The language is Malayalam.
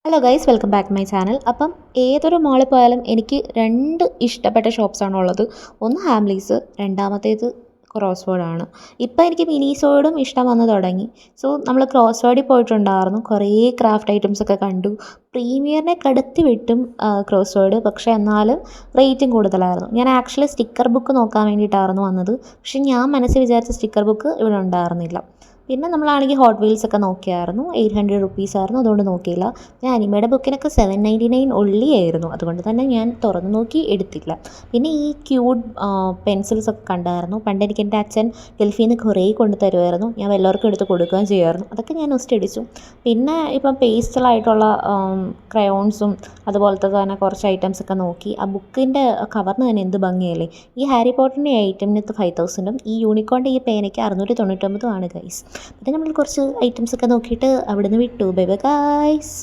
Hello guys, welcome back to my channel. അപ്പം ഏതൊരു മാളിൽ പോയാലും എനിക്ക് രണ്ട് ഇഷ്ടപ്പെട്ട ഷോപ്സാണുള്ളത്. ഒന്ന് ഹാംലീസ്, രണ്ടാമത്തേത് ക്രോസ് വേർഡാണ്. ഇപ്പം എനിക്ക് മിനിസോടും ഇഷ്ടം വന്ന് തുടങ്ങി. സോ നമ്മൾ ക്രോസ് വേർഡിൽ പോയിട്ടുണ്ടായിരുന്നു, കുറേ ക്രാഫ്റ്റ് ഐറ്റംസ് ഒക്കെ കണ്ടു. പ്രീമിയറിനെ കടത്തി വിട്ടും ക്രോസ് വേർഡ്, പക്ഷേ എന്നാലും റേറ്റും കൂടുതലായിരുന്നു. ഞാൻ ആക്ച്വലി സ്റ്റിക്കർ ബുക്ക് നോക്കാൻ വേണ്ടിയിട്ടായിരുന്നു വന്നത്, പക്ഷെ ഞാൻ മനസ്സിൽ വിചാരിച്ച സ്റ്റിക്കർ ബുക്ക് ഇവിടെ ഉണ്ടായിരുന്നില്ല. പിന്നെ നമ്മളാണെങ്കിൽ ഹോട്ട് വീൽസ് ഒക്കെ നോക്കിയായിരുന്നു, 800 ആയിരുന്നു, അതുകൊണ്ട് നോക്കിയില്ല. ഞാൻ അനിമയുടെ ബുക്കിനൊക്കെ 799 ഒള്ളി ആയിരുന്നു, അതുകൊണ്ട് തന്നെ ഞാൻ തുറന്നു നോക്കി എടുത്തില്ല. പിന്നെ ഈ ക്യൂട്ട് പെൻസിൽസ് ഒക്കെ കണ്ടായിരുന്നു. പണ്ട് എനിക്ക് എൻ്റെ അച്ഛൻ ഗൾഫിൽ നിന്ന് കുറേ കൊണ്ട് തരുമായിരുന്നു, ഞാൻ എല്ലാവർക്കും എടുത്ത് കൊടുക്കുകയും ചെയ്യുമായിരുന്നു. അതൊക്കെ ഞാൻ ഫസ്റ്റ് അടിച്ചു. പിന്നെ ഇപ്പം പേസ്റ്റലായിട്ടുള്ള ക്രയോൺസും അതുപോലത്തെ തന്നെ കുറച്ച് ഐറ്റംസ് ഒക്കെ നോക്കി. ആ ബുക്കിൻ്റെ കവറിന് തന്നെ എന്ത് ഭംഗിയല്ലേ. ഈ ഹാരി പോട്ടറിൻ്റെ ഐറ്റമിന് 5000ഉം ഈ യൂണിക്കോണിൻ്റെ ഈ പേനയ്ക്ക് 699 ആണ് ഗൈസ്. പിന്നെ നമ്മൾ കുറച്ച് ഐറ്റംസ് ഒക്കെ നോക്കിയിട്ട് അവിടെ നിന്ന് വിട്ടു. Bye bye guys.